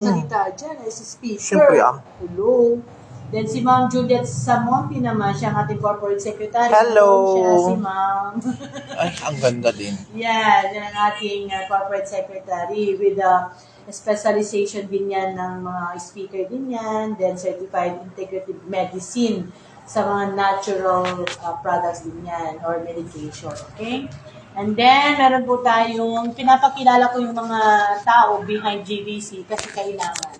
salita dyan as a speaker. Siyempre, Hello. Then si Ma'am Juliet Samonti naman, siya ang ating corporate secretary. Hello. Siya si Ma'am. Ay, ang ganda din. Yeah, yan ang ating corporate secretary with specialization din yan ng mga speaker din yan, then certified integrative medicine sa mga natural products din yan or medication, okay? And then, meron po tayong, pinapakilala ko yung mga tao behind GVC kasi kailangan.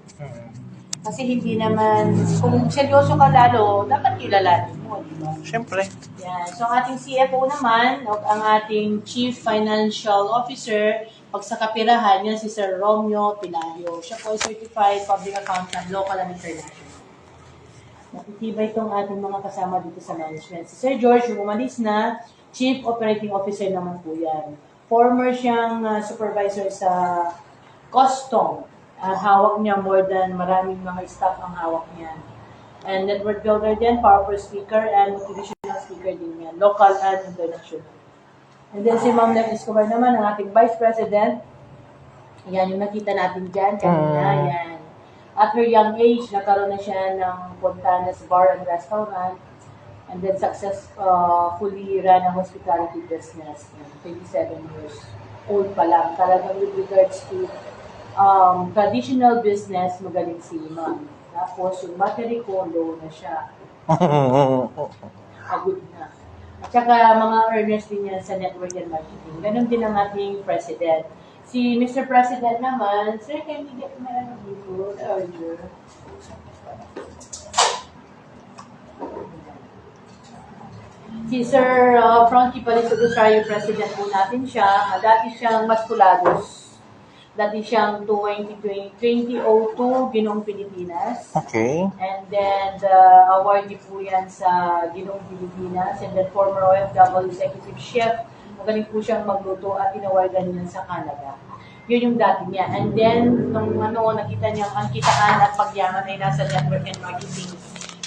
Kasi hindi naman, kung seryoso ka lalo, dapat kilalanin mo, di ba? Siyempre. Yan. So, ang ating CFO naman, ang ating Chief Financial Officer, pag sa kapirahan, yan si Sir Romeo Pilario. Siya po ay Certified Public Accountant, local and international. Natitibay itong ating mga kasama dito sa management. Si Sir George, yung umalis na, Chief Operating Officer naman po yan. Former siyang supervisor sa custom. Hawak niya more than maraming mga staff ang hawak niya. And network builder din, powerful speaker, and motivational speaker din yan. Local and international. And then si Ma'am Len Escobar naman, ang ating Vice President. Yan, yung nakita natin dyan, kanina, yan. At her young age, nagkaroon na siya ng Pontanas Bar and Restaurant. And then successfully ran a hospitality business. 27 years old pa lang. Talagang with regards to traditional business, magaling si Ma'am. Tapos yung battery ko, low na siya. Pagod na. At saka mga earners din yan sa network and marketing. Ganon din ang ating president. Si Mr. President naman, sir, can we get my dito, the order? Si Sir Frankie Paliso Rosario, President po natin siya. Dati siyang Masculados. Dati siyang 2002 Ginoong Pilipinas. Okay. And then, the awardee po yan sa Ginoong Pilipinas. And then, former OFW Executive Chef. Magaling po siyang magluto at inawardan niya sa Canada. Yun yung dati niya. And then, nung nakita niya ang kitaan at pagyaman ay nasa network and marketing.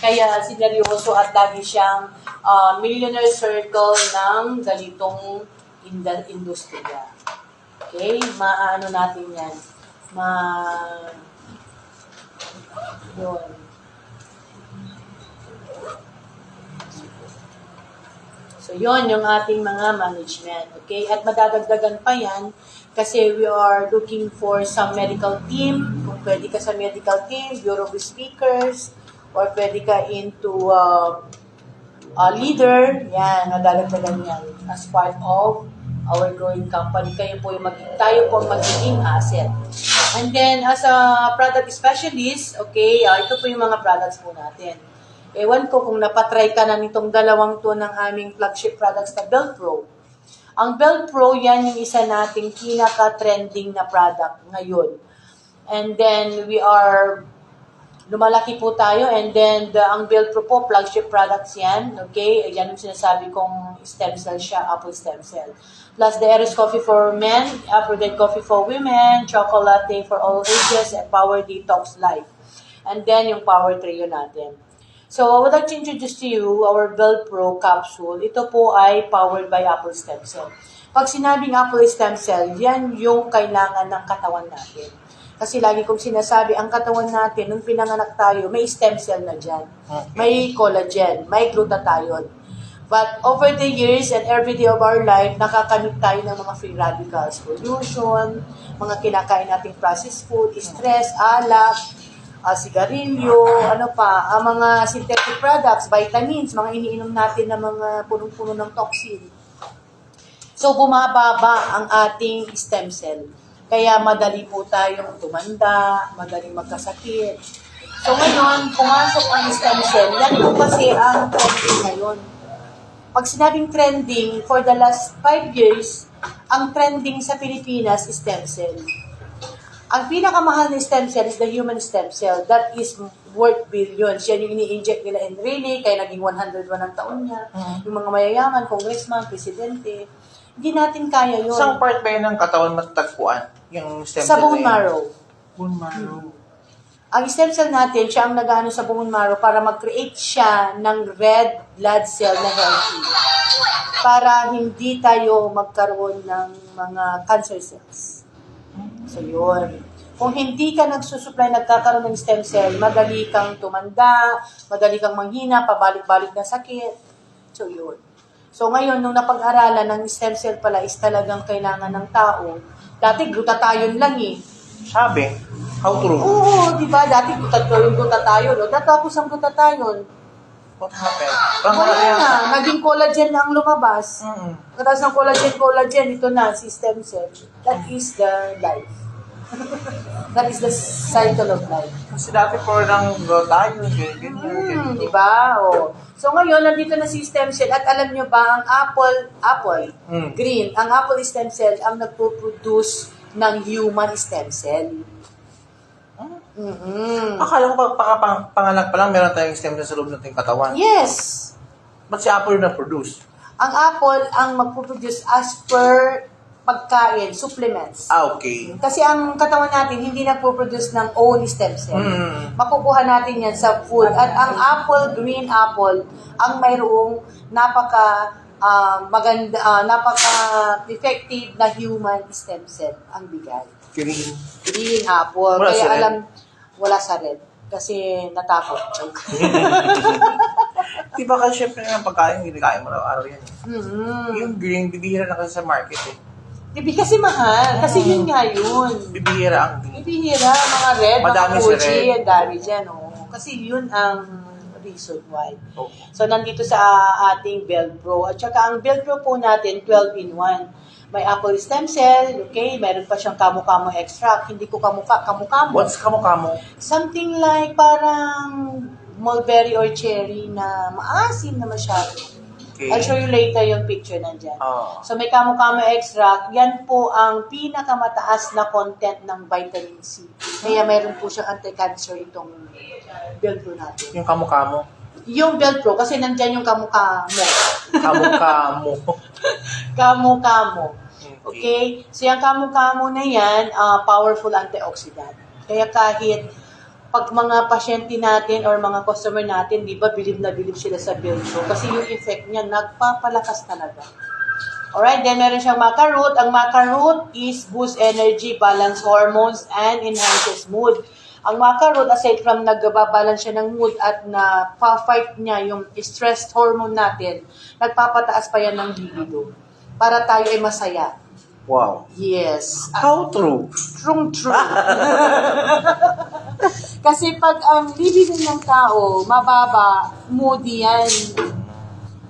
Kaya sineryoso at lagi siyang millionaire circle ng ganitong industriya. Okay? Maano natin yan. Yun. So, yun yung ating mga management. Okay? At madadagdagan pa yan kasi we are looking for some medical team. Kung pwede ka sa medical team, Bureau of Speakers, or pwede ka into leader, yan, nadadagdagan yan as part of our growing company. Tayo po ang magiging asset. And then, as a product specialist, okay, ito po yung mga products po natin. Ewan ko kung napatry ka na nitong dalawang to ng aming flagship products na Belt Pro. Ang Belt Pro, yan yung isa nating pinaka-trending na product ngayon. And then, lumalaki po tayo, and then ang Belt Pro po, flagship products yan, okay? Yan yung sinasabi kong stem cell siya, apple stem cell. Plus the Eris Coffee for Men, Upgraded Coffee for Women, Chocolate for all ages, and Power Detox Life. And then yung Power Trio natin. So, I would like to introduce to you our Belt Pro capsule. Ito po ay powered by apple stem cell. Pag sinabing apple stem cell, yan yung kailangan ng katawan natin. Kasi lagi kong sinasabi, ang katawan natin, nung pinanganak tayo, may stem cell na dyan. May collagen, may glutathione. But over the years and every day of our life, nakakamit tayo ng mga free radicals, pollution, mga kinakain nating processed food, stress, alak, sigarilyo, ang mga synthetic products, vitamins, mga iniinom natin na mga punong-puno ng toxin. So, bumababa ang ating stem cell. Kaya madali po tayong tumanda, madaling magkasakit. So ngayon, pumasok ang stem cell. Yan po kasi ang trending ngayon. Pag sinabing trending, for the last 5 years, ang trending sa Pilipinas is stem cell. Ang pinakamahal na stem cell is the human stem cell. That is worth billions. Yan yung ini-inject nila in Raleigh, kaya naging 101 ang taon niya. Yung mga mayayaman, congressman, presidente. Hindi natin kaya yun. Isang part ba yun ng katawan matagpuan? Yung stem sa cell bone marrow. Bone marrow. Ang stem cell natin, siya ang nag-ano sa bone marrow para mag-create siya ng red blood cell na healthy. Para hindi tayo magkaroon ng mga cancer cells. So, yun. Kung hindi ka nagsusupply, nagkakaroon ng stem cell, madali kang tumanda, madali kang manghina, pabalik-balik na sakit. So, yun. So, ngayon, nung napag-aralan ng stem cell pala is talagang kailangan ng tao. Dati, glutathione lang eh. Sabi, how true? Oo, di ba? Dati, glutathione. O, tapos ang glutathione, What happened? Parang wala wala na. Naging collagen na ang lumabas. Mm. Katapos ng collagen, ito na, si stem cell. That is the life. That is the cycle of life. Kasi dati parang tayo, ganyan. Di ba? Oh. So ngayon, nandito na si stem cell at alam nyo ba, ang apple, green, ang apple stem cell ang nagpo-produce ng human stem cell. Akala ko panganak pa lang meron tayong stem cell sa loob ng ating katawan. Yes! Ba't si Apple na produce? Ang apple ang magpo-produce as per pagkain, supplements. Okay. Kasi ang katawan natin hindi nagpo-produce ng own stem cell. Makukuha natin yan sa food. At ang apple, green apple, ang mayroong napaka-effective na human stem cell ang bigay. Green apple. Wala Kaya sa red. wala sa red. Kasi natakot. Di ba kasi syempre ng pagkain, hindi kain mo araw-araw yan. Mm-hmm. Yung green, bibihira na kasi sa market eh. Dibi kasi mahal. Kasi yun nga yun. Bibihira ang green. Ibihira, mga red, Madami mga si Fuji, red. ang dami dyan. Oh. Kasi yun ang reason why. Oh. So, nandito sa ating Velpro. At saka, ang Velpro po natin, 12-in-1. May apple stem cell, okay? Meron pa siyang kamo-kamo extract. Hindi ko kamo-kamo. What's kamo-kamo? Something like parang mulberry or cherry na maasim na masyado. Okay. I'll show you later yung picture nandyan. Oh. So, may kamo-kamo extract. Yan po ang pinakamataas na content ng vitamin C. Kaya mayroon po siyang anti-cancer itong Velcro natin. Yung kamo-kamo. Yung Velcro, kasi nandyan yung kamo-kamo. Kamo-kamo. Kamo-kamo. Okay? So, yung kamo-kamo na yan, powerful antioxidant. Kaya kahit pag mga pasyente natin or mga customer natin, di ba, bilib na bilib sila sa Velcro. Kasi yung effect niya, nagpapalakas talaga. Alright, then meron siyang maca root. Ang maca root is boost energy, balance hormones, and enhances mood. Ang maca root, aside from nagbabalance siya ng mood at na-fight niya yung stress hormone natin, nagpapataas pa yan ng libido para tayo ay masaya. Wow. Yes. How true? True. Kasi pag ang libido ng tao, mababa, moody yan.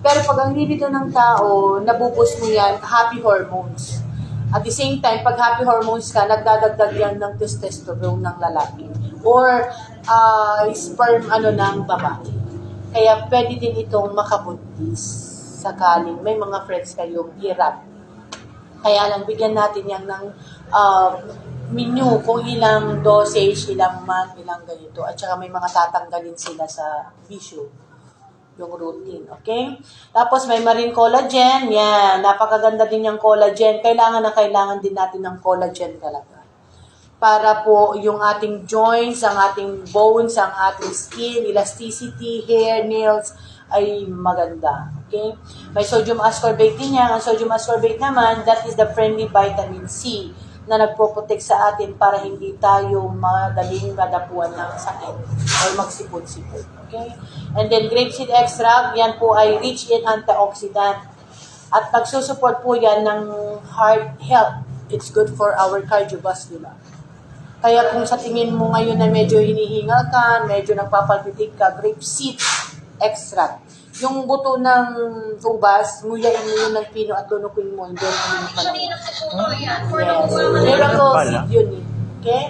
Pero pag ang libido ng tao, nabubus mo yan, happy hormones. At the same time, pag happy hormones ka, nagdadagdag yan ng testosterone ng lalaki. Or sperm ng babae. Kaya pwede din itong makabuntis sakaling may mga friends kayong hirap. Kaya lang, bigyan natin yan ng menu kung ilang dosage, ilang month, ilang ganito. At saka may mga tatanggalin sila sa bisyo, yung routine, okay? Tapos may marine collagen, yan. Napakaganda din yung collagen. Kailangan din natin ng collagen talaga. Para po yung ating joints, ang ating bones, ang ating skin, elasticity, hair, nails, ay maganda. Okay? May sodium ascorbate din yan. Ang sodium ascorbate naman, that is the friendly vitamin C na nagpo-protect sa atin para hindi tayo madaling madapuan ng sakit or magsipon-sipon. Okay? And then grapeseed extract, yan po ay rich in antioxidant. At nagsusupport po yan ng heart health. It's good for our cardiovascular. Kaya kung sa tingin mo ngayon na medyo hinihingal ka, medyo nagpapalpitik ka, grapeseed extract. Yung buto ng ubas, nguyain mo yun ng pino at tunukin mo, and then Yes. Miracle seed yun eh. Okay?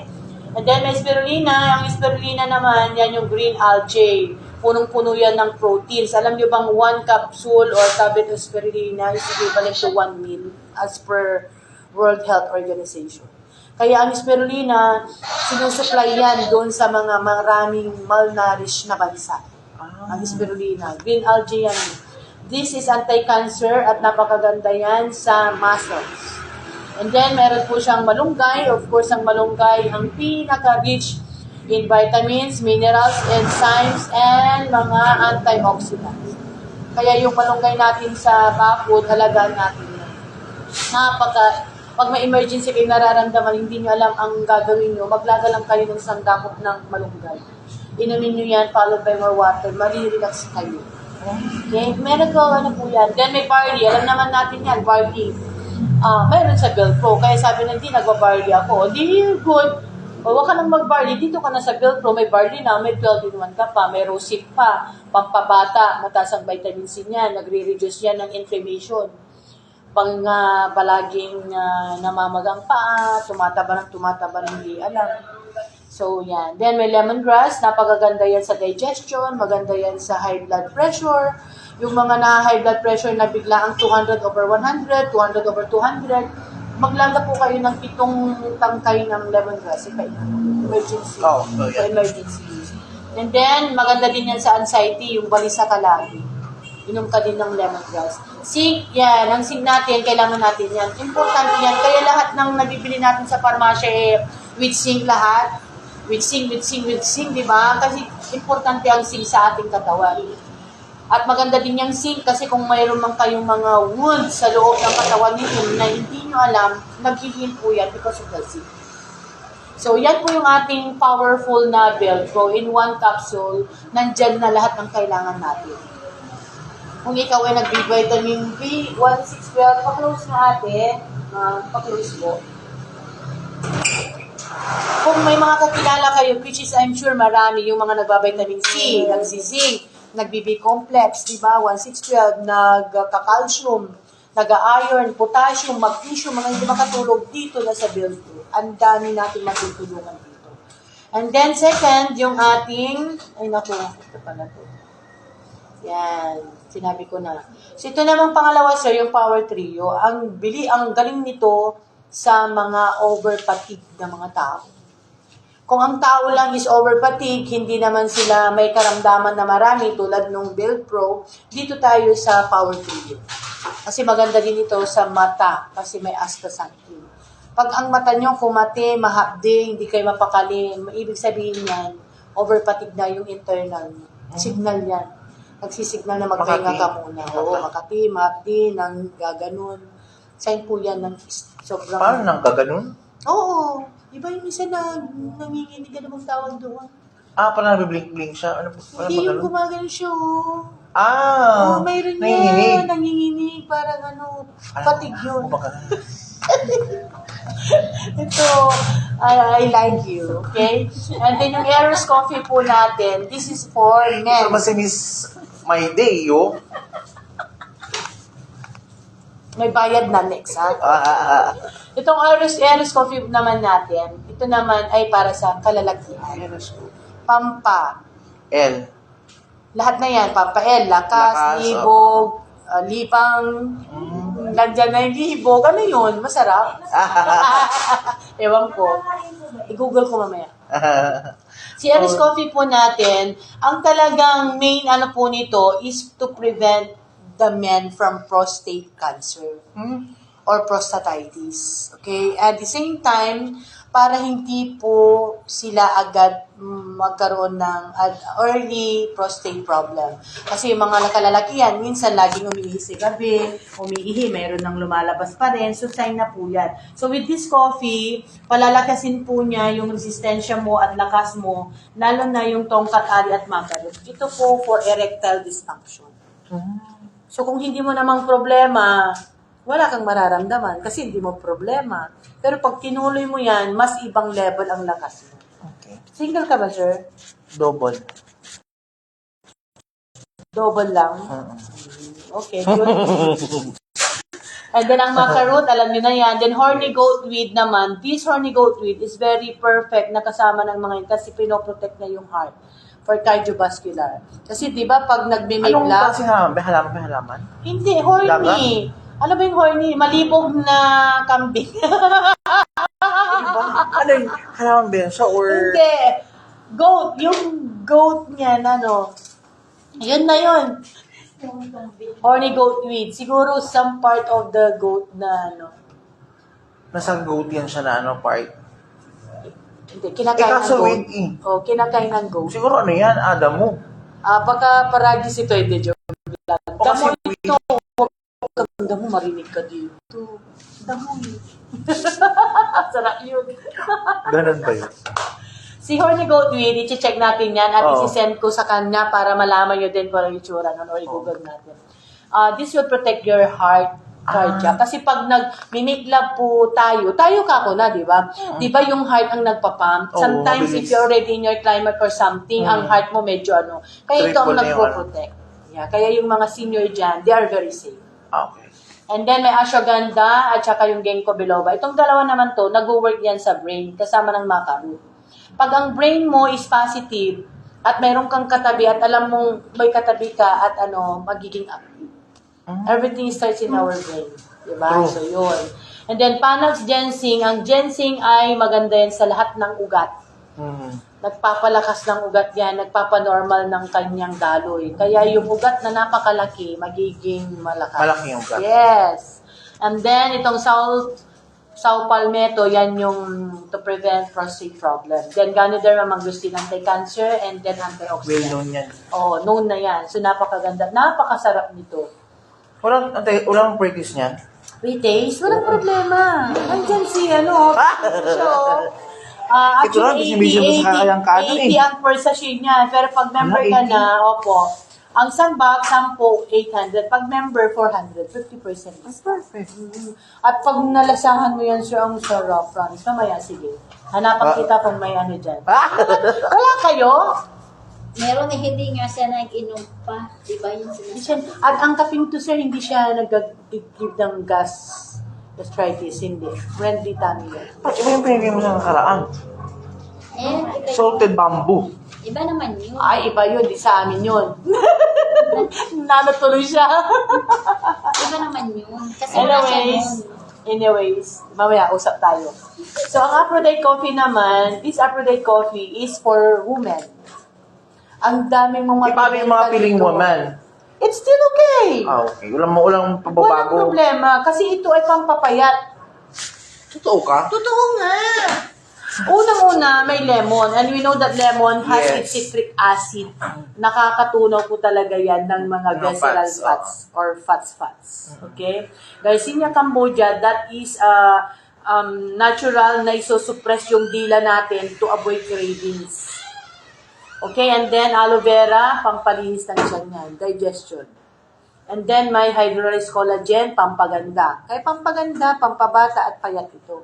And then may spirulina. Ang spirulina naman, yan yung green algae. Punong-puno yan ng proteins. Alam nyo bang 1 capsule or tablet of spirulina is equivalent to 1 meal as per World Health Organization. Kaya ang spirulina, sinusupply yan doon sa mga maraming malnourished na bansa. Ang spirulina. Green algae yan. This is anti-cancer at napakaganda yan sa muscles. And then, meron po siyang malunggay. Of course, ang malunggay, ang pinaka-rich in vitamins, minerals, enzymes, and mga antioxidants. Kaya yung malunggay natin sa backwood, halagaan natin yan. Pag may emergency kayo nararamdaman, hindi nyo alam ang gagawin nyo, maglagalang kayo ng sandakot ng malunggay. Inumin nyo yan, followed by more water, marirelax kayo. Okay? Meron ko, ano po yan. Then may barley, alam naman natin yan, barley. Meron sa Belpro, kaya sabi na, hindi, nagwa-barley ako. Di, good. O, huwag ka nang mag-barley, dito ka na sa Belpro, may barley na, may 12-in-1 ka pa, may rosip pa, pampabata, mataas ang vitamin C niyan, nagre-reduce yan ng inflammation. Pang palaging namamagang paa, tumataba ng hindi alam. So, yan. Then, may lemongrass. Napakaganda yan sa digestion. Maganda yan sa high blood pressure. Yung mga na-high blood pressure na bigla ang 200/100, 200/200, maglanda po kayo ng 7 tangkay ng lemongrass. Emergency. For emergency use. And then, maganda din yan sa anxiety, yung balisa ka lagi. Inom ka din ng lemongrass. Zinc, yan. Ang zinc natin, kailangan natin yan. Importante yan. Kaya lahat ng nabibili natin sa parmasya with zinc lahat. With zinc, di ba? Kasi importante ang zinc sa ating katawan. At maganda din yung zinc kasi kung mayroon man kayong mga wounds sa loob ng katawan ninyo na hindi nyo alam, nag-heal po yan because of the zinc. So, yan po yung ating powerful na Belpro. In one capsule, nandyan na lahat ng kailangan natin. Kung ikaw ay nag-vitamin B1612, pa-close na ate. Pa-close po. Kung may mga kakilala kayo, which is I'm sure marami, yung mga nagba-vitamin C, nagsi-zinc, nag-BB complex, di ba? 1612, nagka-calcium, nag-iron, potassium, magnesium, mga hindi makatulog dito na sa Belpro. Ang dami natin matutulungan dito. And then second, yung ating, ay naku, ito pala to. Yan, sinabi ko na. So ito namang pangalawa sir, yung Power Trio. Ang galing nito sa mga over-fatigue na mga tao. Kung ang tao lang is over-fatigue, hindi naman sila may karamdaman na marami tulad nung Belpro, dito tayo sa Power Trio. Kasi maganda din ito sa mata kasi may astaxanthin. Pag ang mata nyo kumate, mahapde, hindi kayo mapakali, ibig sabihin yan, over-fatigue na yung internal. Signal yan. Nagsisignal na magpahinga ka muna. Oo, makati, mahapde, nang gaganon. Sign po yan ng sobrang... Paano nang gaganon? Oo. Iba yung isa na nanginginig ka namang tawag doon. Parang nabiblink-blink siya. Ano Hindi yung gumagano siya, oh. Mayroon yan. Nanginginig. Parang patig yun. Ito, I like you. Okay? And then yung Eros Coffee po natin, this is for men. So, Miss My Day, yo. May bayad na next, ha? Itong Eros Coffee naman natin, ito naman ay para sa kalalakihan. Pampa. L. Lahat na yan. Pampa L, lakas, libog, lipang, nandyan na yung libog. Ano yun? Masarap. Ewan ko. I-google ko mamaya. Si Eros Coffee po natin, ang talagang main po nito is to prevent the men from prostate cancer or prostatitis. Okay? At the same time, para hindi po sila agad magkaroon ng early prostate problem. Kasi yung mga nakalalakihan, minsan laging umiihi sa gabi, umiihi, meron ng lumalabas pa rin, so sign na po yan. So with this coffee, palalakasin po niya yung resistensya mo at lakas mo, lalo na yung tongkat, ari at makarot. Ito po for erectile dysfunction. So kung hindi mo namang problema, wala kang mararamdaman kasi hindi mo problema. Pero pag tinuloy mo yan, mas ibang level ang lakas mo. Okay. Single ka ba, sir? Double. Double lang? Okay, good. And then ang macarot, alam nyo na yan. Then horny goat weed naman. This horny goat weed is very perfect na kasama ng mga yun kasi pinoprotect na yung heart for cardiovascular. Kasi di ba pag nagme-make Anong love... klase halaman? May halaman? Hindi, horny. Daga? Ano ba yung horny? Malibog na kambing. Ano yung halaman ba yan siya or... Hindi. Goat. Yung goat niyan, yun na yun. Horny goat weed. Siguro some part of the goat na Nasa goat yan siya na part. Hindi, kinakain ng kaso goat. weed Kinakain ng goat. Siguro ano yan, Adam mo. Baka paragis ito, hindi joke lang. O kasi Damo ito, ganda mo, marinig ka dito. Damoy. Sarap yun. Ganun ba yun? Si Horny Goatweed, i-check natin yan at Oo. isi-send ko sa kanya para malaman nyo din kung ano yung itsura nun or i-google natin. This will protect your heart cardiac. Kasi pag nag-make love po tayo ka ko na, di ba? Di ba yung heart ang nagpapump? Oo, Sometimes mabilis. if you're already in your climate or something, ang heart mo medyo ano. Kaya ito ang Triple na yung nagpo-protect. Yeah, kaya yung mga senior dyan, they are very safe. Okay. And then may ashwagandha at saka yung ginkgo biloba. Itong dalawa naman to, nag-work yan sa brain kasama ng macaroon. Pag ang brain mo is positive at mayroon kang katabi at alam mong may katabi ka at magiging active. Everything starts in our brain. Diba? True. So yun. And then Panax Ginseng. Ang ginseng ay maganda yan sa lahat ng ugat. Nagpapalakas ng ugat yan, nagpapanormal ng kanyang daloy. Kaya yung ugat na napakalaki, magiging malakas. Malaki yung ugat. Yes. And then, itong Sao Palmetto, yan yung to prevent prostate problem. Then, Ganoderma mangustin, anti-cancer, and then Well antioxidant. known yan. Oo, known na yan. So, napakaganda. Napakasarap nito. Walang practice niyan. Wait, taste? Walang problema. Andyan si, so, Ito lang, bisibisyo mo sa kakayang kanan 80 ang per sachet niya. Pero pag member ka 80? na, opo, ang isang bag, 10, 800. Pag member, 400. 50% discount. Perfect. At pag nalasahan mo yan, sir, ang sarap, Franz. Mamaya, sige. Hanapan kita kung may ano dyan. Wala kayo? Meron na hindi nga siya nag-inom pa. Di ba yung sinasabi? At ang kaping to, sir, hindi siya nag-give ng gastritis. Hindi. Friendly tummy yan. Iba yung pinigay mo sa nakaraan. Eh, Salted bamboo. iba naman yun. Ay, iba yun. Di sa amin yun. Nanatuloy siya. Iba naman yun. Kasi wala siya nun. Anyways, mamaya usap tayo. So, ang Aphrodite coffee naman, this Aphrodite coffee is for women. Ang daming mga Paano yung mga piling dito. woman? It's still okay. Okay. Walang Walang pababago. problema. Kasi ito ay pampapayat. Totoo ka? Totoo nga. Unang-una, may lemon. And we know that lemon has Yes. its citric acid. Nakakatunaw po talaga yan ng mga Mga visceral fats, fats or fats. Okay? Garcinia cambogia, that is natural na isusuppress yung dila natin to avoid cravings. Okay? And then, aloe vera, pampalinis ng tiyan yan. Digestion. And then, may hydrolyzed collagen, pampaganda. Kaya pampaganda, pampabata, at payat ito.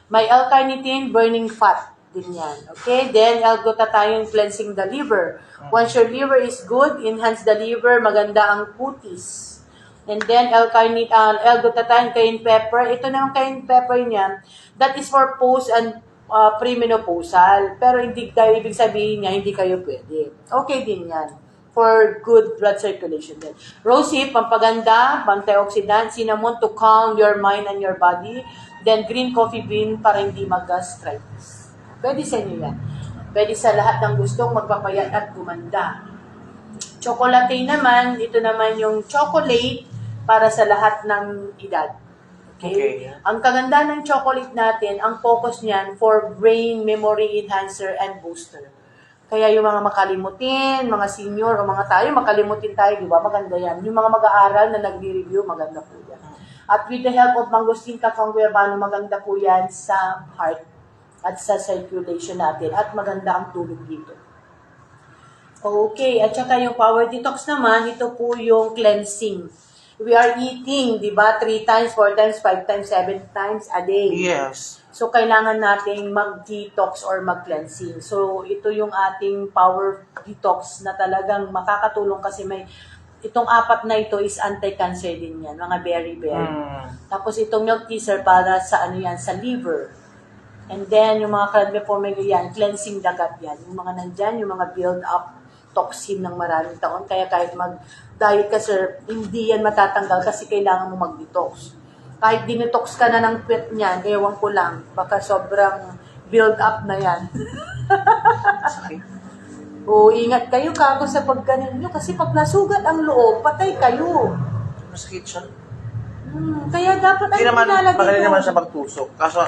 May L-carnitine, burning fat din yan. Okay? Then, L-glutathione, cleansing the liver. Once your liver is good, enhance the liver, maganda ang kutis. And then, L-glutathione, cayenne pepper. Ito naman cayenne pepper niyan. That is for post and premenopausal. Pero hindi tayo ibig sabihin niya, hindi kayo pwede. Okay din yan. For good blood circulation din. Rosehip, pampaganda, antioxidant, cinnamon to calm your mind and your body. Then green coffee bean para hindi mag-gastritis. Pwede sa inyo yan. Pwede sa lahat ng gustong magpapayat at gumanda. Chocolate naman, ito naman yung chocolate para sa lahat ng edad. Okay? Ang kaganda ng chocolate natin, ang focus niyan for brain memory enhancer and booster. Kaya yung mga makalimutin, mga senior o mga tayo, makalimutin tayo, di ba? Maganda yan. Yung mga mag-aaral na nagre-review, maganda po yan. At with the help of mangosteen kakao guayabano, maganda po yan sa heart at sa circulation natin. At maganda ang tulog dito. Okay, at saka yung power detox naman, ito po yung cleansing. We are eating, di ba? 3 times, 4 times, 5 times, 7 times a day. Yes. So, kailangan nating mag-detox or mag-cleansing. So, ito yung ating power detox na talagang makakatulong kasi itong 4 na ito is anti-cancer din yan, mga berry-berry. Tapos, itong milk teaser para sa sa liver. And then, yung mga calcium formula yan, cleansing dagat yan. Yung mga nandyan, yung mga build-up toxin ng maraming taon. Kaya kahit mag-diet ka, sir, hindi yan matatanggal kasi kailangan mo mag-detox. Kahit dinetox ka na ng pet niyan, ewan ko lang, baka sobrang build-up na yan. O, ingat kayo kako sa pagganin nyo kasi pag nasugat ang loob, patay kayo. Masakit siya. Kaya dapat Hindi naman, nilalagay magaling mo. naman siya magtusok. Kaso,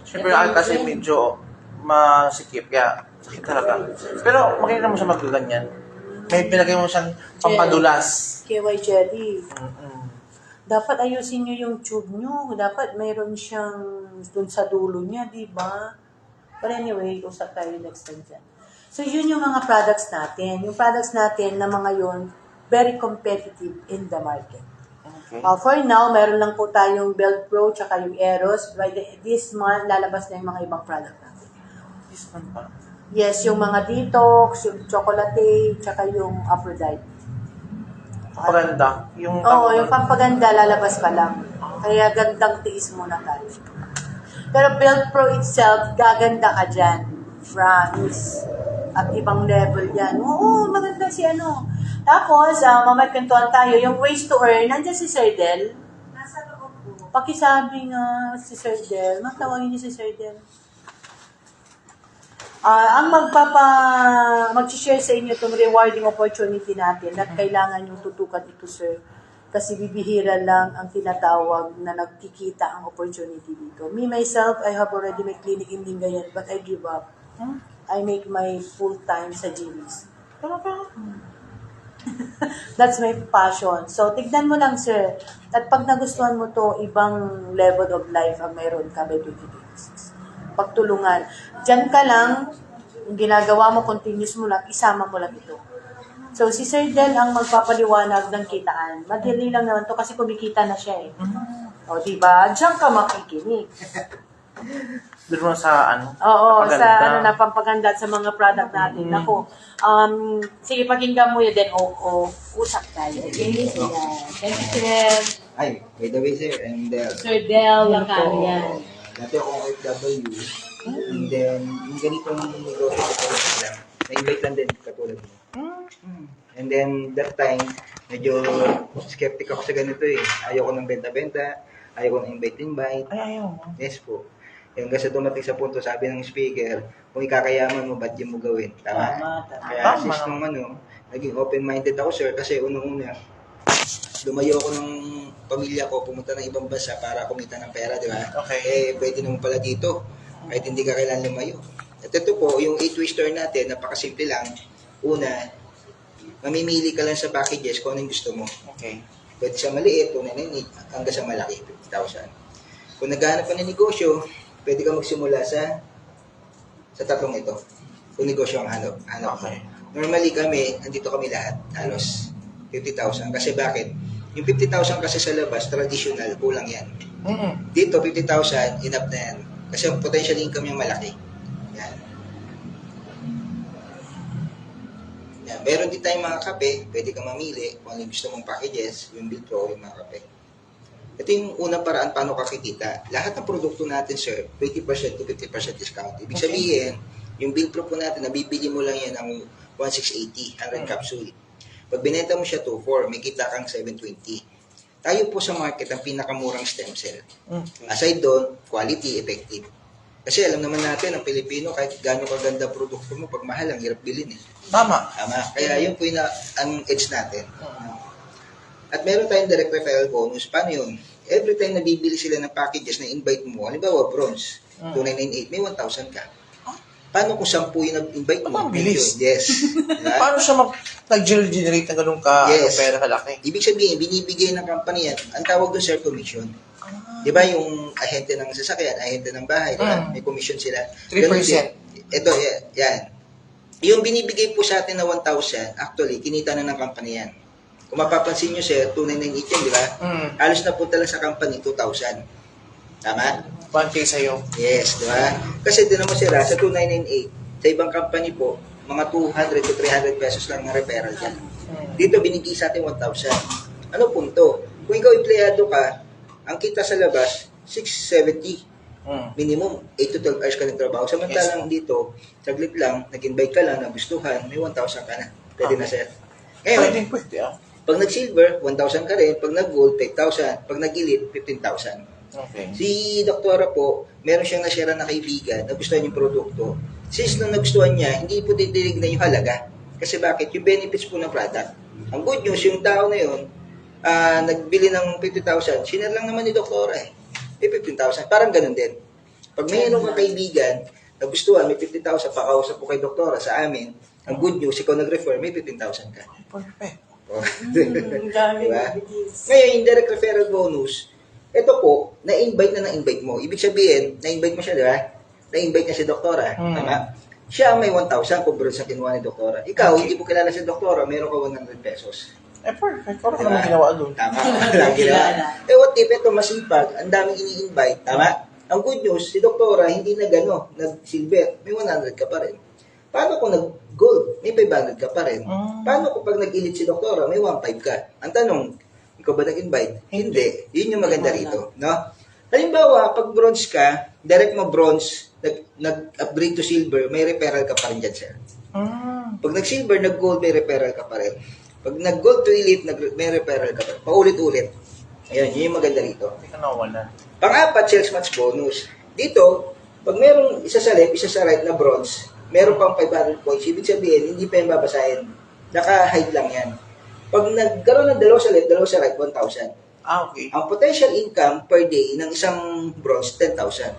syempre kasi medyo masikip, kaya sakit talaga. Pero magaling naman siya magganyan. May pinagay mo siyang pampadulas. KY jelly. dapat ayusin nyo yung tube nyo. Dapat mayroon siyang dun sa dulo niya, di ba? But anyway, usap tayo next time dyan. So, yun yung mga products natin. Yung products natin na mga yun, very competitive in the market. Okay. For now, meron lang po tayong Belt Pro tsaka yung Eros. By this month, lalabas na yung mga ibang product natin. This one pa. Yes, yung mga detox, yung chocolate, tsaka yung Aphrodite. Maganda. Oo, yung pampaganda lalabas pa lang. Kaya gandang tiis muna tayo. Pero Belt Pro itself, gaganda ka dyan. Promise. At ibang level yan. Oo, maganda si ano. Tapos, mamagkantuan tayo. Yung ways to earn, nandiyan si Sir Del. Nasa loob po. Pakisabi nga si Sir Del. Matawagin niyo si Sir Del. Ang mag-share sa inyo itong rewarding opportunity natin at kailangan yung tutukan ito, sir. Kasi bibihira lang ang tinatawag na nagkikita ang opportunity dito. Me, myself, I have already my clinic in Lingayen, but I give up. I make my full time sa GBs. That's my passion. So, tignan mo lang, sir. At pag nagustuhan mo to, ibang level of life ang mayroon ka by 2026. Pagtulungan. Diyan ka lang, yung ginagawa mo, continuous mo lang, isama mo lang ito. So, si Sir Del ang magpapaliwanag ng kitaan. Madali lang naman to kasi kumikita na siya eh. O, diba? Diyan ka makikinig. Doon mo sa ano? Oo, Napaganda. sa ano na pampaganda at sa mga product natin. Ako, sige, pakinggan mo yun din. Usap tayo. Okay? Yeah. Thank you, Sir. Ay, by the way, sir, and Sir Del Lacano yan. dati akong OFW, and then, yung ganitong negosyo ko pa lang, na-invite lang din katulad mo. And then, that time, medyo skeptic ako sa ganito eh. Ayaw ko ng benta-benta, ayaw ko ng invite-invite. Ay, ayaw mo. Yes po. Yung kasi dumating sa punto, sabi ng speaker, kung ikakayaman mo, ba't yun mo gawin? Tama. Kaya Tama. sis nung ano, naging open-minded ako, sir, kasi unang-una, lumayo ako ng pamilya ko, pumunta ng ibang bansa para kumita ng pera, di ba? Okay. Eh, pwede naman pala dito, kahit hindi ka kailangan lumayo. At ito po, yung 8-way store natin, napakasimple lang. Una, mamimili ka lang sa packages kung anong gusto mo. Okay. Pwede sa maliit, 298, hanggang sa malaki, 50,000. Kung naghahanap ka ng negosyo, pwede ka magsimula sa tatlong ito. Kung negosyo ang hanap mo. Okay. Normally kami, andito kami lahat, halos 50,000. Kasi bakit? Yung 50,000 kasi sa labas, traditional, kulang yan. Dito, 50,000, enough na yan. Kasi ang potential income yung malaki. Yan. Yan. Meron din tayong mga kape, pwede kang mamili kung ano yung gusto mong packages, yung Biltro, yung mga kape. Ito yung unang paraan paano kakikita. Lahat ng produkto natin, sir, 20% to 50% discount. Ibig sabihin, yung Biltro po natin, nabibili mo lang yan ng 1,680, 100 capsule. Pag binenta mo siya 2,400, may kita kang 720. Tayo po sa market ang pinakamurang stem cell. Aside doon, quality, effective. Kasi alam naman natin, ang Pilipino, kahit gaano kaganda produkto mo, pag mahal, ang hirap bilhin eh. Tama. Tama. Kaya yun po yung ang edge natin. At meron tayong direct referral bonus. Paano yun? Every time nabibili sila ng packages na invite mo, halimbawa bronze, 2,998, may 1,000 ka. Paano kung 10 yung nag-invite mo? Ang bilis. Yes. Diba? Paano siya nag-generate ng ganun ka Yes. pera kalaki? Ibig sabihin, binibigay ng company yan. Ang tawag doon, sir, commission. Di ba yung ahente ng sasakyan, ahente ng bahay, diba? May commission sila. 3%. Ganun din. Ito, yan. Yung binibigay po sa atin na 1,000, actually, kinita na ng company yan. Kung mapapansin nyo, sir, 2,998 yan, di ba? Halos napunta lang sa company, 2,000. Tama? 1K sa'yo. Yes, di ba? Kasi din naman sila, sa 2,998, sa ibang company po, mga 200 to 300 pesos lang ng referral dyan. Dito, binigay sa atin 1,000. Ano punto? Kung ikaw empleyado ka, ang kita sa labas, 670. Minimum, 8 to 12 hours ka ng trabaho. Samantalang dito, saglit lang, nag-invite ka lang, nagustuhan, may 1,000 ka na. Pwede na, sir. Ngayon, Pwede. pag nag-silver, 1,000 ka rin. Pag nag-gold, 5,000. Pag nag-elite, 15,000. Okay. Si Doktora po, meron siyang na-share na kaibigan, nagustuhan yung produkto. Since nung nagustuhan niya, hindi po didilig na yung halaga. Kasi bakit? Yung benefits po ng product. Ang good news, yung tao na yun, nagbili ng 50,000, sinare lang naman ni Doktora eh. May 15,000. Parang ganun din. Pag mayroon kang kaibigan, nagustuhan, may 50,000, pakausap po kay Doktora sa amin, ang good news, ikaw nag-refer, may 15,000 ka. Perfect. Ang dami Diba? activities. Ngayon, yung direct referral bonus, ito po, na-invite na na-invite mo. Ibig sabihin, na-invite mo siya, di ba? Na-invite niya si doktora. Tama? Siya ang may 1,000 kung bro sa kinuha ni doktora. Ikaw, hindi mo kilala si doktora, meron ka 100 pesos. Perfect. Kung Diba? naman ginawa doon. Tama. Walang ginawa. What if ito masipag, ang daming ini-invite, tama? Ang good news, si doktora hindi na nag-silver, may 100 ka pa rin. Paano kung nag-gold, may 500 ka pa rin? Paano kung pag nag-elite si doktora, may 1,500 ka? Ang tanong, ikaw ba nag-invite? Hindi. Yun yung maganda rito. No? Halimbawa, pag bronze ka, direct mo bronze, nag-upgrade to silver, may referral ka pa rin dyan, sir. Pag nag-silver, nag-gold, may referral ka pa rin. Pag nag-gold to elite, may referral ka pa rin. Paulit-ulit. Ayun, yun yung maganda rito. Hindi ka nawala. Pang-apat, sales match bonus. Dito, pag merong isa sa left, isa sa right na bronze, meron pang 500 points. Ibig sabihin, hindi pa yung babasahin. Naka-hide lang yan. Pag nagkaroon ng dalawa sa left, dalawa sa right, 1,000. Okay. Ang potential income per day ng isang bronze, 10,000.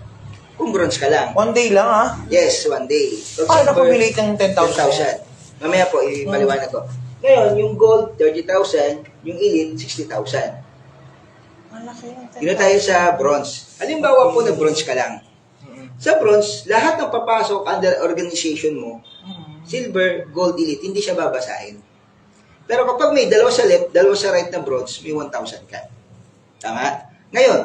Kung bronze ka lang. One day lang, ha? Yes, one day. Pag Ay, silver, napabilit ng 10,000. 10,000. Mamaya po, ipaliwanag ko. Ngayon, yung gold, 30,000. Yung elite, 60,000. Malaki yung 10,000. Dito tayo sa bronze. Halimbawa po na bronze ka lang. Sa bronze, lahat ng papasok under organization mo, silver, gold, elite, hindi siya babasahin. Pero kapag may dalawa sa left, dalawa sa right na bronze, may 1,000 ka. Tama? Ngayon,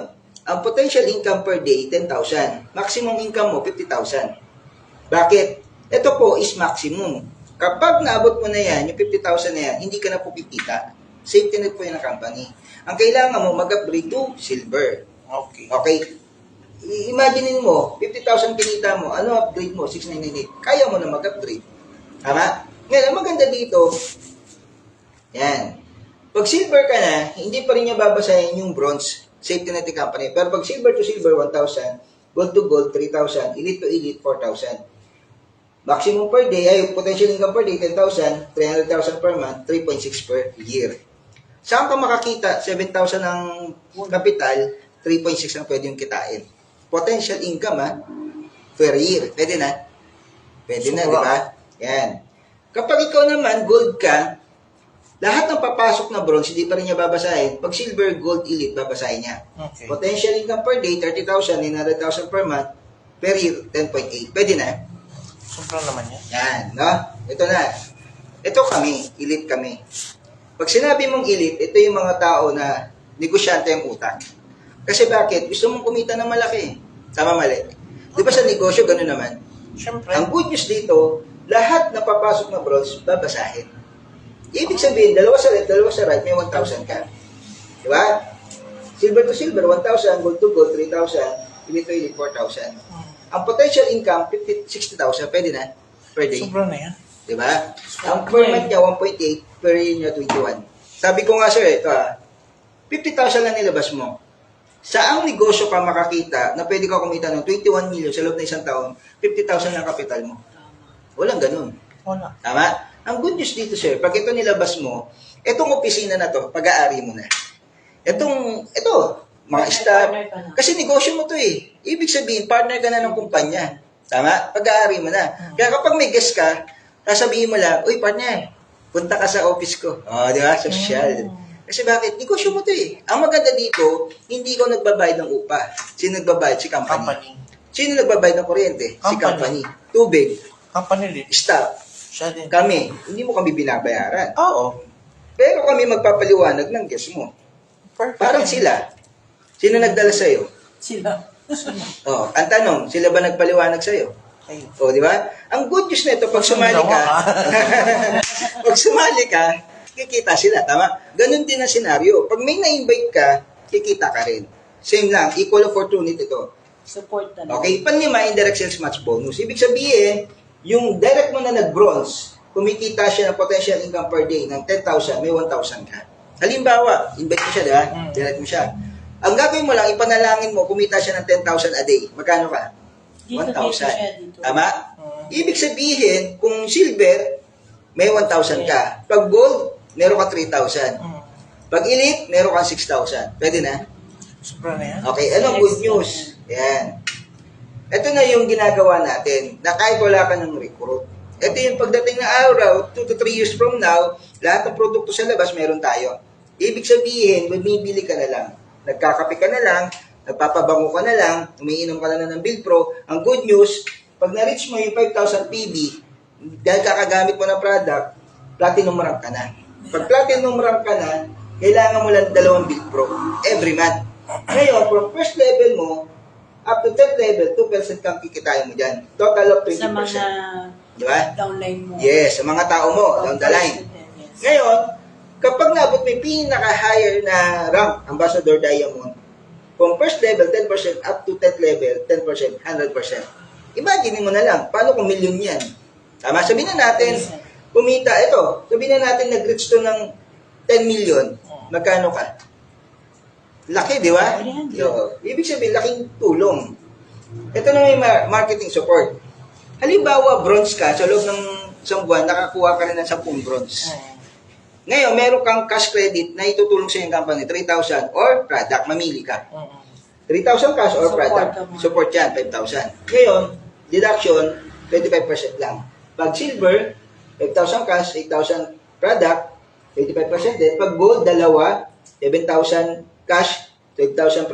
ang potential income per day, 10,000. Maximum income mo, 50,000. Bakit? Ito po is maximum. Kapag naabot mo na yan, yung 50,000 na yan, hindi ka na po kikita. Safety net po yun ng company. Ang kailangan mo, mag-upgrade to silver. Okay. Okay? Imagine mo, 50,000 kinita mo, ano upgrade mo? 6,998. Kaya mo na mag-upgrade. Tama? Ngayon, ang maganda dito, yan. Pag silver ka na, hindi pa rin niya babasahin yung bronze, safety net ng company. Pero pag silver to silver, 1,000. Gold to gold, 3,000. Elite to elite, 4,000. Maximum per day, ay potential income per day, 10,000. 300,000 per month, 3.6 per year. Saan ka makakita? 7,000 ang capital, 3.6 ang pwede yung kitain. Potential income, ha? Per year. Pwede na? Pwede na, di ba? Yan. Kapag ikaw naman, gold ka, lahat ng papasok na bronze, hindi pa rin niya babasahin. Pag silver, gold, elite, babasahin niya. Okay. Potential income per day, 30,000, 900,000 per month, per year, 10.8. Pwede na? Sobra naman yan. Yan, no? Ito na. Ito kami, elite kami. Pag sinabi mong elite, ito yung mga tao na negosyante ang utang. Kasi bakit? Gusto mong kumita ng malaki. Tama, mali. Di ba sa negosyo, gano'n naman? Siyempre. Ang good news dito, lahat na papasok na bronze, babasahin. Ibig sabihin, dalawa sa left, dalawa sa right, may 1,000 ka. Di ba? Silver to silver, 1,000. Gold to gold, 3,000. Elite to elite, 4,000. Ang potential income, 60,000. Pwede na? Per day. Sobra na yan. Di ba? Ang per month niya, 1.8. Per year niya, 21. Sabi ko nga, sir, ito 50,000 lang nilabas mo. Saang negosyo ka makakita na pwede ka kumita ng 21 million sa loob ng isang taon, 50,000 lang kapital mo? Walang ganun. Wala. Tama? Ang good news dito, sir, pag ito nilabas mo, itong opisina na to, pag-aari mo na. Ito, mga staff, kasi negosyo mo to eh. Ibig sabihin, partner ka na ng kumpanya. Tama? Pag-aari mo na. Kaya kapag may guest ka, sasabihin mo lang, uy, partner, punta ka sa office ko. Di ba? Social. Kasi bakit? Negosyo mo to eh. Ang maganda dito, hindi ikaw nagbabayad ng upa. Sino nagbabayad? Si company. Sino nagbabayad ng kuryente? Si company. Tubig. Company din. Staff. Siya din. Kami. Hindi mo kami binabayaran. Oo. Pero kami magpapaliwanag ng guest mo. Perfect. Parang sila. Sino nagdala sa'yo? Sila. Ang tanong, sila ba nagpaliwanag sa'yo? Ayun. Di ba? Ang good news nito, pag sumali ka, pag sumali ka, kikita sila, tama? Ganon din ang senaryo. Pag may na-invite ka, kikita ka rin. Same lang, equal opportunity to. Support na lang. Okay, panlima, indirect sales match bonus. Ibig sabihin, yung direct mo na nag-bronze, kumikita siya ng potential income per day ng 10,000, may 1,000 ka. Halimbawa, invite mo siya, di ba? Direct mo siya. Ang gagawin mo lang, ipanalangin mo, kumita siya ng 10,000 a day. Magkano ka? Dito siya 1,000. dito. Tama? Ibig sabihin, kung silver, may 1,000 ka. Pag gold, meron ka 3,000. Pag elite, meron ka 6,000. Pwede na? Sobra na yan. Okay, ano good news? Yan. Ito na yung ginagawa natin na kahit wala ka ng recruit. Ito yung pagdating ng araw, 2 to 3 years from now, lahat ng produkto sa labas meron tayo. Ibig sabihin, bumibili ka na lang. Nagkakape ka na lang, nagpapabango ka na lang, umiinom ka na ng Bilpro. Ang good news, pag na-reach mo yung 5,000 PB, dahil kakagamit mo ng product, platinum rank ka na. Pag platinum rank ka na, kailangan mo lang 2 Bilpro every month. Ngayon, from first level mo, up to 10th level, 2% kang kikitain mo dyan. Total of 20%. Sa mga Di ba? downline mo. Yes, sa mga tao mo, down the line. Yes. Ngayon, kapag naabot may pinaka-higher na rank, Ambassador Diamond, from first level, 10%, up to 10th level, 10%, 100%. Imagine mo na lang, paano kung million yan? Tama, sabihin na natin, kumita, ito, sabihin na natin nag-reach to ng 10 million, magkano ka? Laki, di ba? Yo, ibig sabihin, laking tulong. Ito na may marketing support. Halimbawa, bronze ka, sa loob ng isang buwan, nakakuha ka rin ng 10 bronze. Ngayon, meron kang cash credit na itutulong sa iyong company, 3,000 or product, mamili ka. 3,000 cash or product, support yan, 5,000. Ngayon, deduction, 25% lang. Pag silver, 5,000 cash, 8,000 product, 25% din. Pag gold, dalawa, 7,000 cash, 12,000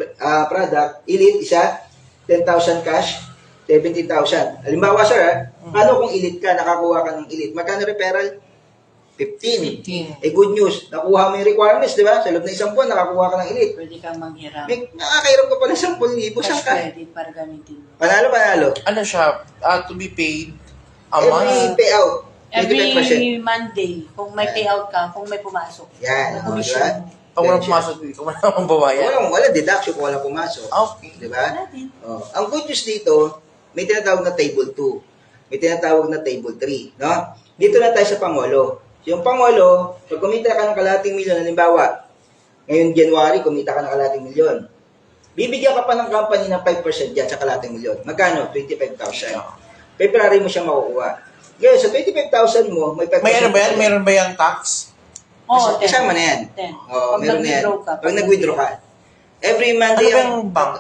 product. Elite, isa, 10,000 cash, 70,000. Halimbawa, sir, paano kung elite ka, nakakuha ka ng elite? Magkano referral? 15. Eh, good news, nakuha mo yung requirements, di ba? Sa loob ng isang buwan, nakakuha ka ng elite. Pwede kang manghiram. May nakakairam ka pa ng 10,000. Saan Cash ka? credit para gamitin mo. Panalo. Ano siya? To be paid a Every month? payout, 25%. Every Monday, kung may payout ka, kung may pumasok. Yan, Na o, di commission ba? mo. Pag walang pumasok dito, wala akong babayan. Walang deduction kung walang pumasok. Okay. Di ba? Natin. Oh. Ang good news dito, may tinatawag na table 2. May tinatawag na table 3. No? Dito na tayo sa Pangulo. Yung Pangulo, pag kumita ka ng kalahating milyon, halimbawa, ngayon January, kumita ka ng kalahating milyon. Bibigyan ka pa ng company ng 5% dyan sa kalahating milyon. Magkano? 25,000. February mo siya makukuha. Ngayon, sa 25,000 mo, may 5%. May ano ba yan? Meron ba yung tax? Oo, 10. Kasama na yan. 10. Oo, Pag meron na yan. nag-withdraw ka. Pag nag-withdraw ka. Every Ano Monday, ba yung bank?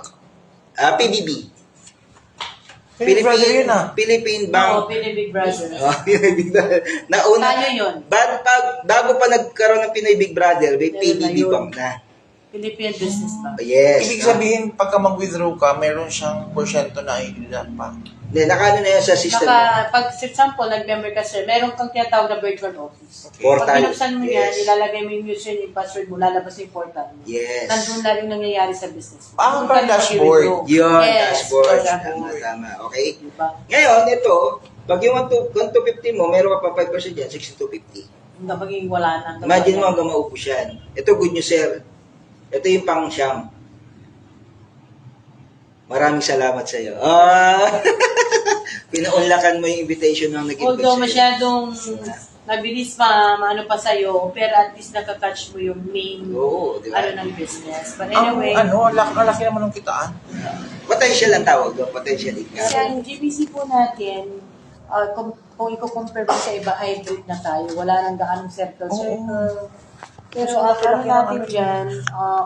PBB. Big Brother yun ah. Philippine Oo, Bank. Pinoy Big Brother. Oh, Pinoy Big Brother. Nauna, Tayo yun. bago pa nagkaroon ng Pinoy Big Brother, may Meron na PBB yun. Bank na. Philippine Business Bank. Yes. Ibig no? sabihin, pagka mag-withdraw ka, meron siyang porsyento na ilan pa. Hindi, nakano na yan sa system. Pag, for example, nag-member ka, sir, meron kang tinatawag na virtual office. Portal. Pag binuksan mo yan, Yes. ilalagay mo yung username and password mo, lalabas yung portal mo. Yes. Nandun na rin nangyayari sa business mo. Ah, Doon parang ka na dashboard. mag-withdraw. Yun, Yes, dashboard. dashboard. Tama. Okay? Diba? Ngayon, ito, pag yung 1,250 mo, meron ka pa 5% dyan, 6,250. Hindi magiging wala na. Imagine mo hanggang maupos yan. Ito, good news, sir. Ito yung pang-siyam. Maraming salamat sa iyo. Pinaunlakan mo yung invitation ng nag-invite Although sa'yo. masyadong mabilis pa, maano pa sa'yo, pero at least nakakatch mo yung main Oo, di ba? ano ng business. But Ang anyway, laki naman ng kitaan. Potential ang tawag doon, potential kasi income. ang GBC po natin, kung i-compare mo sa iba, hybrid na tayo. Wala nang gaanong circle-circle. Pero ang ano natin dyan,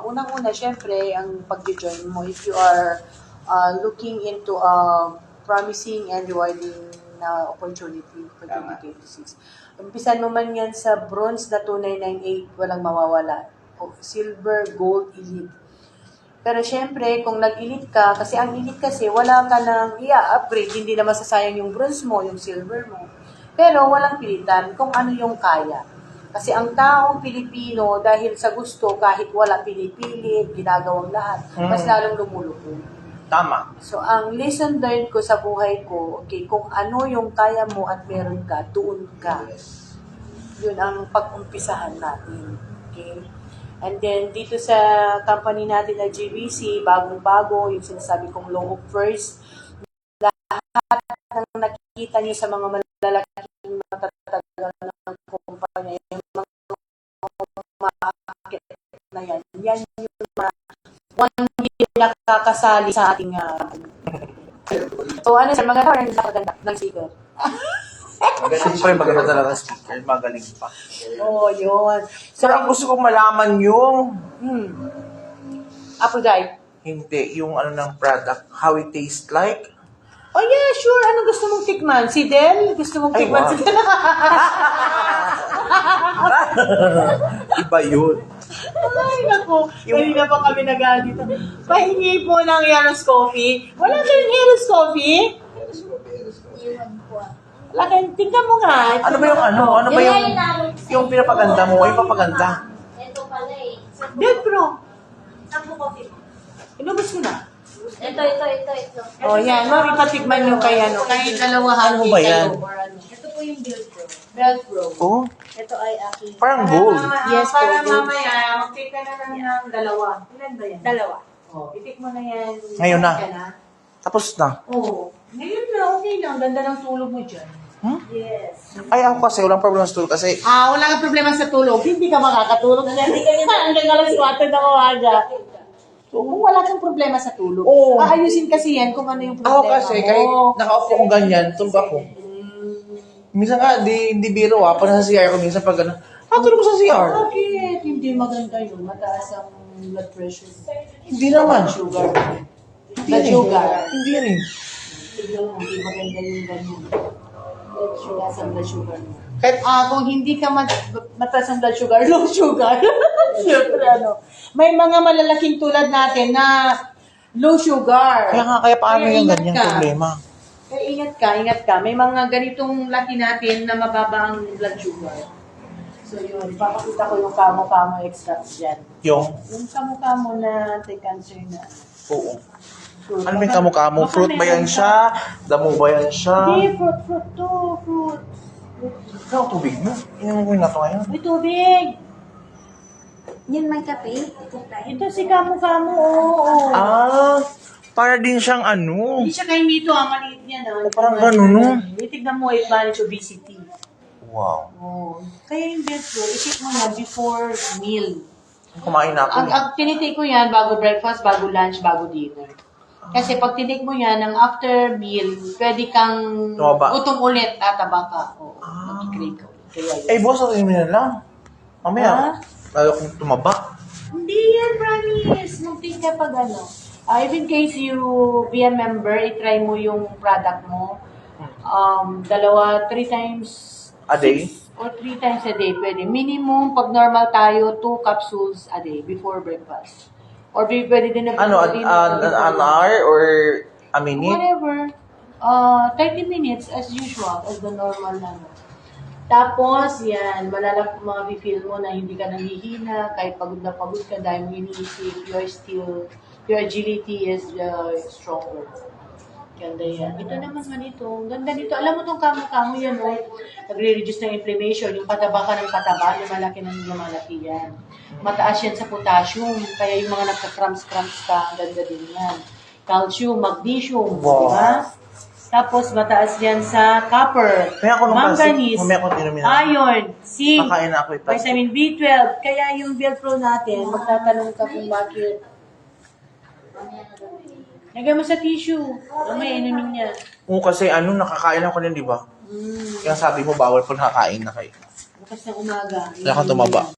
unang-una, syempre, ang pag-join mo, if you are looking into a promising and rewarding na opportunity for 2026. Umpisan mo man yan sa bronze na 2998, walang mawawala. O silver, gold, elite. Pero syempre, kung nag-elite ka, kasi ang elite kasi, wala ka nang i-upgrade, hindi na masasayang yung bronze mo, yung silver mo. Pero walang pilitan kung ano yung kaya. Kasi ang taong Pilipino, dahil sa gusto, kahit wala pinipilit, ginagawang lahat, mas lalong lumulupong. Tama. So, ang lesson learned ko sa buhay ko, okay, kung ano yung kaya mo at meron ka, doon ka. Yun ang pag-umpisahan natin. Okay? And then, dito sa company natin na GBC, bagong-bago, yung sinasabi kong law of first, lahat ng nakikita niyo sa mga malalaking matatagal ng kumpanya, yung mga umaakit na yan, yan yung mga one year nakakasali sa ating so ano sir, maganda rin sa paganda ng speaker. Siyempre, maganda talaga speaker. Magaling pa. Oo, yun. Sir, ang gusto kong malaman yung Apo Jai. hindi, yung ano ng product, how it tastes like. Oh yeah, sure. Anong gusto mong tikman? Si Del? Gusto mong Ay, tikman wow. si Del? Iba yun. Ay, naku. Kanina pa kami dito. Pahingi po ng Heroes Coffee. Wala kayong Heroes Coffee? Iwan ko. Wala kayong, tingnan mo nga. Ano ba yung ano? Ano ba yung pinapaganda mo? Yung papaganda? Ito pala eh. Del Pro. Saan po coffee? Inubos ko na. Ito. Oh, yan. Mami, patikman nyo kay ano. Kay dalawahan. Ano ba yan? Ito po yung build bro. Belt Pro. Oh, Ito ay aking parang gold. Yes, Para para mamaya, mag-take ka na lang ng dalawa. Ilan ba yan? dalawa. Oh, itik mo na yan. Ngayon na. Ka na. Tapos na. Oo. Ngayon na, okay lang. Ganda ng tulog mo dyan. Yes. Ay, ako kasi, walang problem sa tulog kasi Wala kang problema sa tulog. Hindi ka makakatulog. Hindi ka nila. Hanggang alas 4 na umaga. So, kung wala kang problema sa tulog, Oo. aayusin kasi yan kung ano yung ako problema kasi, mo. kahit naka-off ako ganyan, tulog ako. Minsan nga, di biro parang sa CR ko, minsan pag ano, tulog ko sa CR. Bakit? Hindi maganda yun. Mataas ang blood pressure. Hindi naman. Sugar. Hindi Blood rin. sugar. Hindi rin. Tignan mo, hindi maganda yung ganyan. Mataas ang blood sugar mo. Kahit, Kung hindi ka mataas ang blood sugar, low sugar. Siyempre, may mga malalaking tulad natin na low sugar. kaya paano yung ingat ganyang ka. problema? Kaya ingat ka. May mga ganitong laki natin na mababa ang blood sugar. So yun, papakita ko yung kamo-kamo extracts dyan. Yung, Yung kamo-kamo na anti-cancer na. oo. Fruit. Ano ba yung kamo-kamo? Baka Fruit ba yan meron siya? Damo ba yan siya? Hindi, fruit to. Fruit. Ikaw, tubig mo. Inom ko na ito ngayon. May tubig. Yan may kape. Ito tayo. Ito si kamo-kamo, oo. Para din siyang ano. Hindi siya kay Mito, maliit niya na. Parang ganun, no? Tignan mo, it manage obesity. Wow. Oh. Kaya yung best bro, isip mo yan before meal. Kumain na ako. Ang tinitake ko yan bago breakfast, bago lunch, bago dinner. Kasi pag tinake mo yan, ang after meal, pwede kang Tumaba. gutom ulit, tataba ka. Oo, mag-crave ka ulit. Kaya yun. Boss, natin mo na lang. Mamaya, lalo kong tumaba. Hindi yan, promise. Mag-take ka pag ano. If in case you be a member, i-try mo yung product mo. 3 times A day? or 3 times a day, pwede. Minimum, pag normal tayo, 2 capsules a day before breakfast. Or pwede din na Ano, before dinner, an hour or a minute? whatever. 30 minutes as usual, as the normal na. Tapos, yan, mga feel mo na hindi ka nangihina, kahit pagod na pagod ka dahil mo iniisip, your agility is stronger. Ganda yan. Ito naman ganito. Ganda dito. Alam mo itong kamo-kamo yan, no? Nagre-reduce ng inflammation. Yung pataba ka ng pataba, lumalaki yan. Mataas yan sa potassium. Kaya yung mga nagka-cramps ka, ganda din yan. Calcium, magnesium, Wow. di ba? Tapos mataas yan sa copper, Kaya ako nung manganese, mamaya ko inumin na. iron, zinc, Kakain na ako ito. vitamin B12. Kaya yung Velcro natin, magtatanong ka kung bakit. Lagay mo sa tissue. Mamaya inumin niya. Oo, kasi nakakain ako din, di ba? Kaya sabi mo, bawal po nakakain na kayo. Bukas ng umaga. Kaya ka tumaba.